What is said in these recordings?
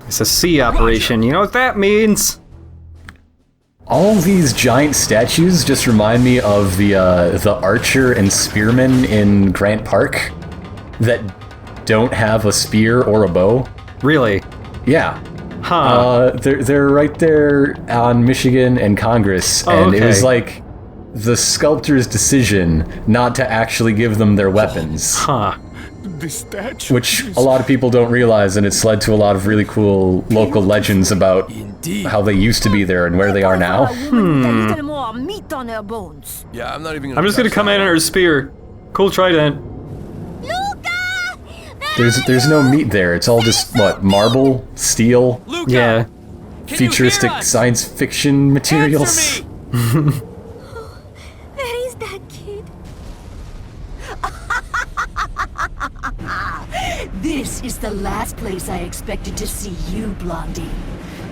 It's a sea operation. You know what that means? All these giant statues just remind me of the archer and spearmen in Grant Park that don't have a spear or a bow. Really? Yeah. Huh. They're right there on Michigan and Congress, and okay. It was like the sculptor's decision not to actually give them their weapons. Huh. The statue. Which a lot of people don't realize, and it's led to a lot of really cool local legends about how they used to be there and where they are now. Yeah, I'm not even gonna. I'm just gonna come in on her spear. Cool trident. There's no meat there. It's all just, what, marble, steel, Luca, Yeah. futuristic science fiction materials. Answer me! Where is that kid? This is the last place I expected to see you, Blondie.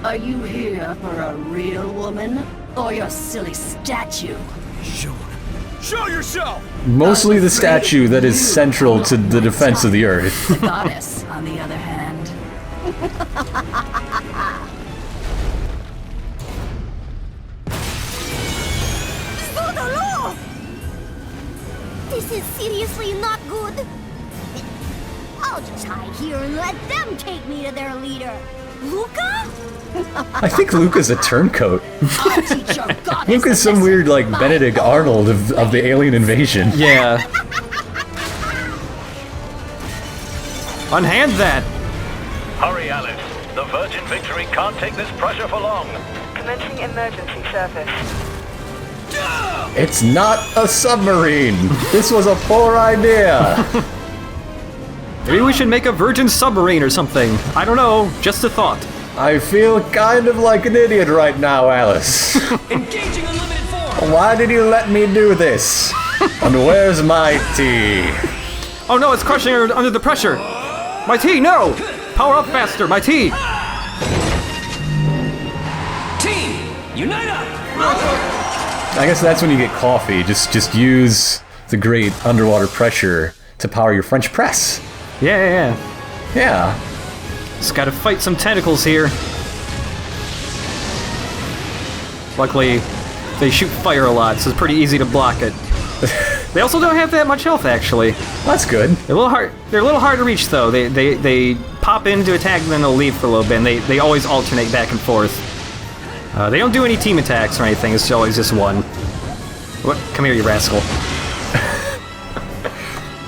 Are you here for a real woman or your silly statue? Show yourself! Mostly the statue that is central to the defense of the Earth. The goddess, on the other hand. This is seriously not good. I'll just hide here and let them take me to their leader. Luca? I think Luca's a turncoat. I'll teach your goddess Luca's some weird, like, Benedict Arnold of the alien invasion. Yeah. Unhand that! Hurry, Alice. The Virgin Victory can't take this pressure for long. Commencing emergency service. It's not a submarine! This was a poor idea! Maybe we should make a virgin submarine or something. I don't know, just a thought. I feel kind of like an idiot right now, Alice. Engaging unlimited force! Why did you let me do this? And where's my tea? Oh no, it's crushing her under the pressure! My tea, no! Power up faster, my tea! Team, unite up! I guess that's when you get coffee. Just use the great underwater pressure to power your French press. Yeah. Yeah. Just gotta fight some tentacles here. Luckily, they shoot fire a lot, so it's pretty easy to block it. They also don't have that much health, actually. That's good. They're a little hard. They're a little hard to reach, though. They pop in to attack, and then they'll leave for a little bit. And they always alternate back and forth. They don't do any team attacks or anything. It's always just one. What? Come here, you rascal.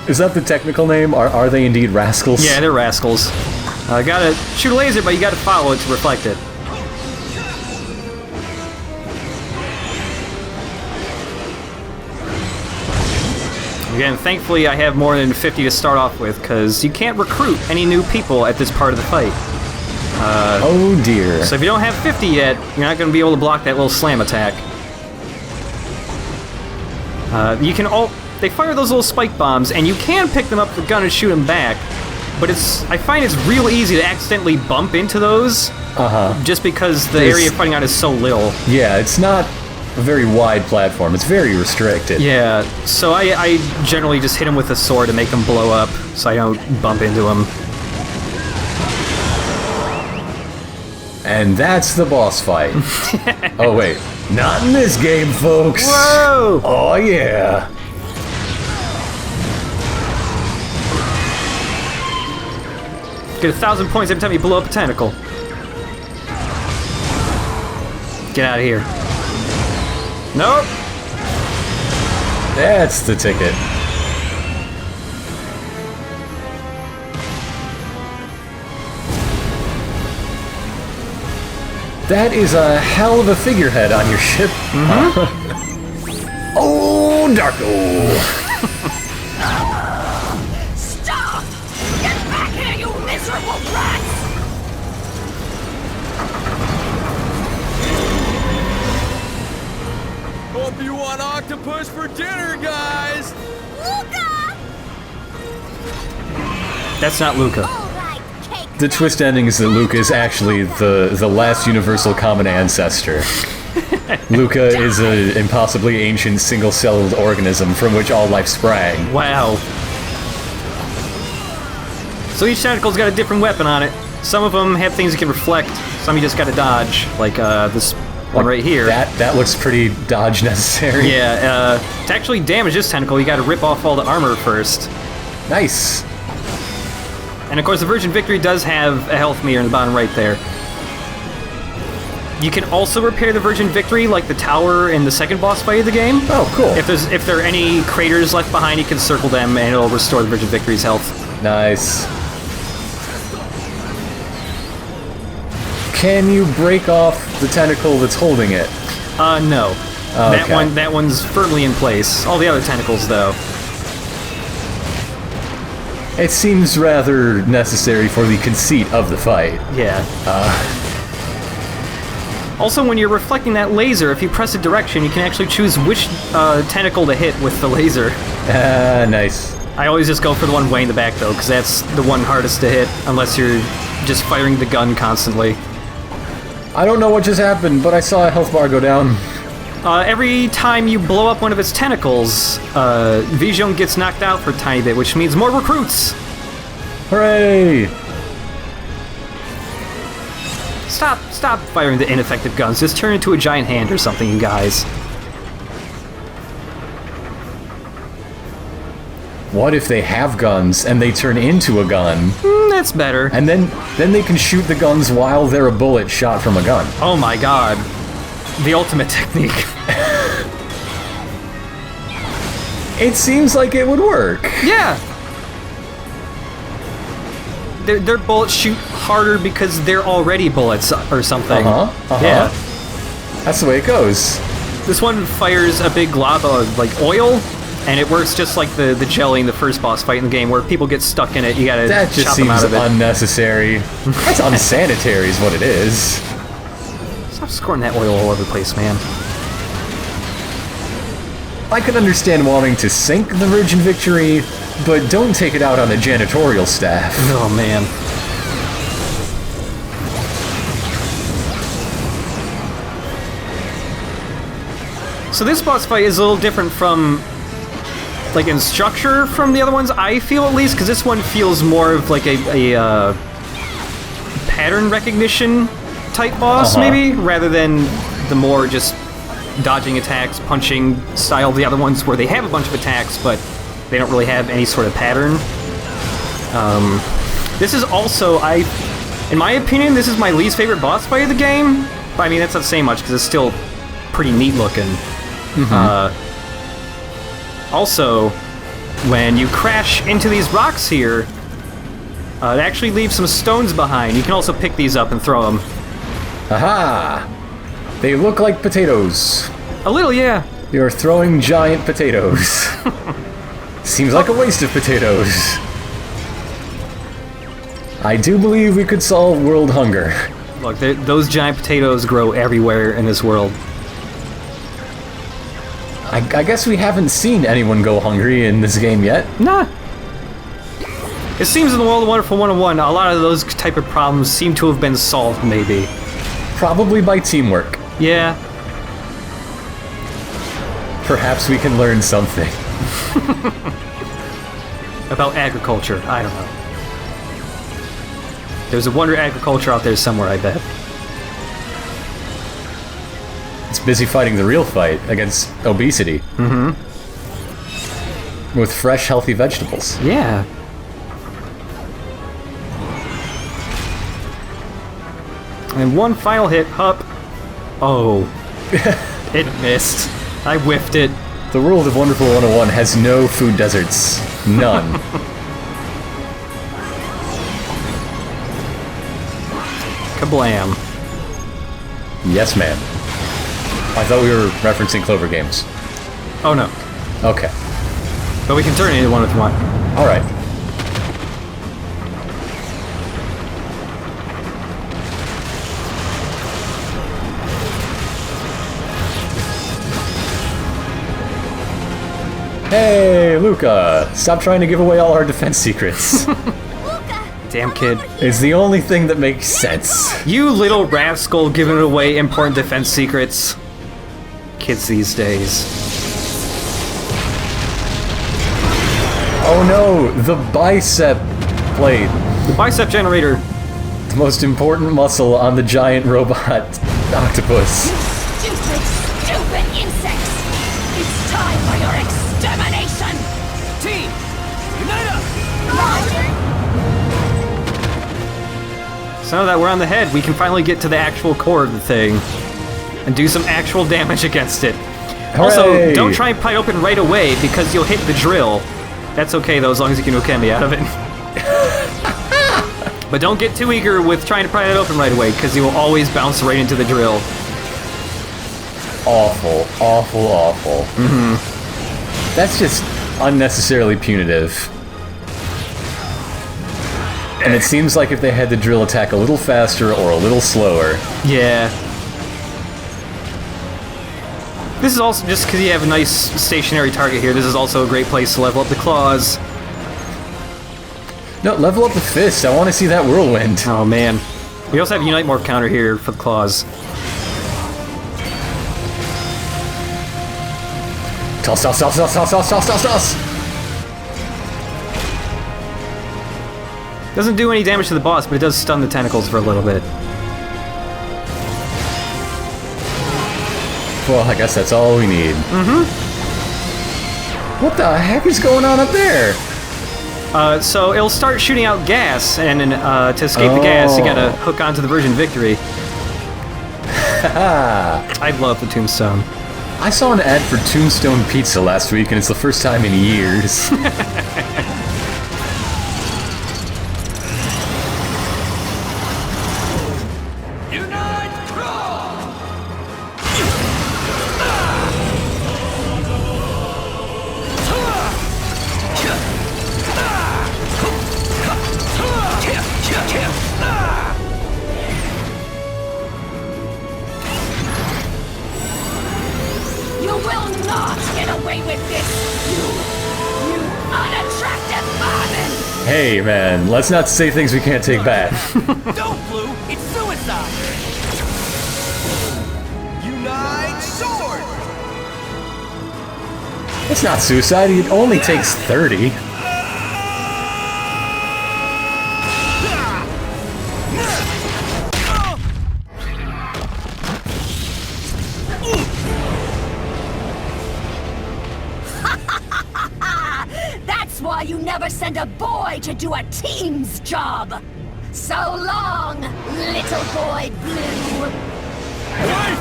Is that the technical name? Are they indeed rascals? Yeah, they're rascals. Gotta shoot a laser, but you gotta follow it to reflect it. Again, thankfully I have more than 50 to start off with, because you can't recruit any new people at this part of the fight. Oh dear. So if you don't have 50 yet, you're not going to be able to block that little slam attack. You can they fire those little spike bombs, and you can pick them up with the gun and shoot them back, but I find it's real easy to accidentally bump into those, just because the area you're fighting on is so little. Yeah, it's not a very wide platform. It's very restricted. Yeah, so I generally just hit them with a sword to make them blow up, so I don't bump into them. And that's the boss fight. Oh wait, not in this game, folks. Whoa! Oh yeah. Get 1,000 points every time you blow up a tentacle. Get out of here. Nope. That's the ticket. That is a hell of a figurehead on your ship. Oh, Darko! Stop! Get back here, you miserable brats! Hope you want octopus for dinner, guys! Luca! That's not Luca. All right, cake. The twist ending is that Luca is actually the last universal common ancestor. Luca is an impossibly ancient single-celled organism from which all life sprang. Wow. So each tentacle's got a different weapon on it. Some of them have things that can reflect. Some you just gotta dodge, like this one right here. That looks pretty dodge necessary. Yeah, to actually damage this tentacle, you gotta rip off all the armor first. Nice. And of course, the Virgin Victory does have a health meter in the bottom right there. You can also repair the Virgin Victory, like the tower in the second boss fight of the game. Oh, cool. If there are any craters left behind, you can circle them, and it'll restore the Virgin Victory's health. Nice. Can you break off the tentacle that's holding it? No. Oh, okay. That one's firmly in place. All the other tentacles, though. It seems rather necessary for the conceit of the fight. Yeah. Also, when you're reflecting that laser, if you press a direction, you can actually choose which tentacle to hit with the laser. Nice. I always just go for the one way in the back, though, because that's the one hardest to hit, unless you're just firing the gun constantly. I don't know what just happened, but I saw a health bar go down. Every time you blow up one of its tentacles, Vision gets knocked out for a tiny bit, which means more recruits! Hooray! Stop firing the ineffective guns. Just turn into a giant hand or something, you guys. What if they have guns and they turn into a gun? That's better. And then they can shoot the guns while they're a bullet shot from a gun. Oh my god. The ultimate technique. It seems like it would work. Yeah. Their bullets shoot harder because they're already bullets or something. Yeah. That's the way it goes. This one fires a big glob of, like, oil, and it works just like the jelly in the first boss fight in the game, where people get stuck in it, you gotta that just chop them out seems of it. unnecessary. That's unsanitary is what it is. Stop squirting that oil all over the place, man. I can understand wanting to sink the Virgin Victory, but don't take it out on the janitorial staff. Oh, man. So this boss fight is a little different from, like, in structure from the other ones, I feel at least, because this one feels more of like a pattern recognition type boss, maybe, rather than the more just dodging attacks, punching style of the other ones, where they have a bunch of attacks, but they don't really have any sort of pattern. This is also, in my opinion, this is my least favorite boss fight of the game. But I mean, that's not saying much, because it's still pretty neat looking. Also, when you crash into these rocks here, it actually leaves some stones behind. You can also pick these up and throw them. Aha! They look like potatoes. A little, yeah. You're throwing giant potatoes. Seems like a waste of potatoes. I do believe we could solve world hunger. Look, those giant potatoes grow everywhere in this world. I guess we haven't seen anyone go hungry in this game yet. Nah. It seems in the World of Wonderful 101, a lot of those type of problems seem to have been solved, maybe. Probably by teamwork. Yeah. Perhaps we can learn something. About agriculture, I don't know. There's a wonder agriculture out there somewhere, I bet. It's busy fighting the real fight against obesity. With fresh, healthy vegetables. Yeah. And one final hit, up. Oh. It missed. I whiffed it. The World of Wonderful 101 has no food deserts. None. Kablam. Yes, ma'am. I thought we were referencing Clover games. Oh no. Okay. But we can turn it into one if you want. Alright. Hey, Luca! Stop trying to give away all our defense secrets. Damn kid. It's the only thing that makes sense. You little rascal giving away important defense secrets. Kids these days. Oh no, the bicep plate. The bicep generator. The most important muscle on the giant robot octopus. Stupid, stupid insects! It's time for your extermination! Team, unite up! So now that we're on the head, we can finally get to the actual core of the thing and do some actual damage against it. Also, Hooray! don't try and pry it open right away because you'll hit the drill. That's okay though, as long as you can Okami out of it. But don't get too eager with trying to pry it open right away because you will always bounce right into the drill. Awful, awful, awful. Mm-hmm. That's just unnecessarily punitive. And it seems like if they had the drill attack a little faster or a little slower. Yeah. This is also, just because you have a nice stationary target here, this is also a great place to level up the claws. No, level up the fist. I want to see that whirlwind. Oh man. We also have Unite Morph counter here for the claws. Toss, toss, toss, toss, toss, toss, toss, toss, toss. Doesn't do any damage to the boss, but it does stun the tentacles for a little bit. Well, I guess that's all we need. Mm-hmm. What the heck is going on up there? So it'll start shooting out gas, and to escape the gas, you gotta hook onto the Virgin Victory. I love the tombstone. I saw an ad for Tombstone Pizza last week, and it's the first time in years. You will not get away with this, you unattractive vermin! Hey, man, let's not say things we can't take back. Don't, Blue! It's suicide! Unite sword! It's not suicide, it only takes 30. That's why you never send a boy to do a team's job! So long, little boy Blue! Wait!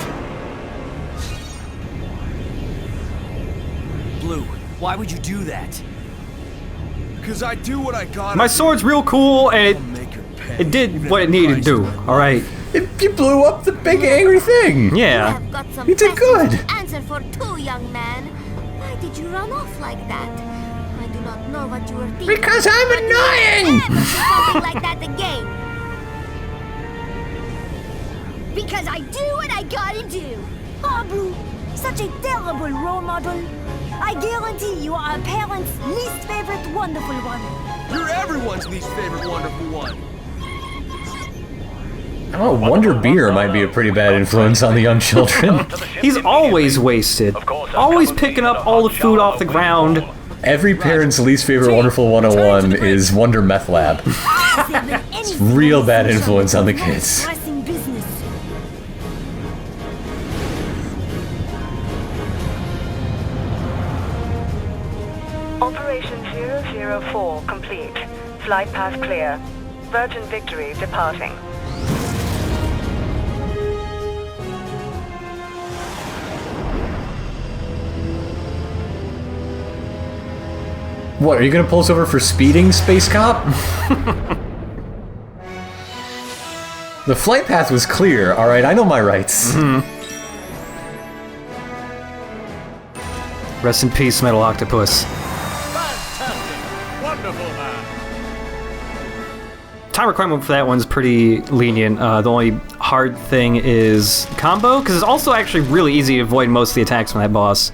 Blue, why would you do that? Because I do what I gotta My sword's real cool, I'll and make her pay. it did what it needed to do, alright? You blew up the big angry thing! Yeah. I've got some You did questions good. to answer for two, young man. Why did you run off like that? I do not know what you were thinking. Because I'm but you won't annoying! ever do something like that again. Because I do what I gotta do. Oh, Blue, such a terrible role model. I guarantee you are a parent's least favorite wonderful one. You're everyone's least favorite wonderful one. Oh, Wonder Beer might be a pretty bad influence on the young children. He's always wasted. Always picking up all the food off the ground. Every parent's least favorite Wonderful 101 is Wonder Meth Lab. It's real bad influence on the kids. Pressing business. Operation 004 complete. Flight path clear. Virgin Victory departing. What, are you gonna pull us over for speeding, Space Cop? The flight path was clear, alright, I know my rights. Rest in peace, Metal Octopus. Fantastic! Wonderful, man! Time requirement for that one's pretty lenient. The only hard thing is combo, because it's also actually really easy to avoid most of the attacks from that boss.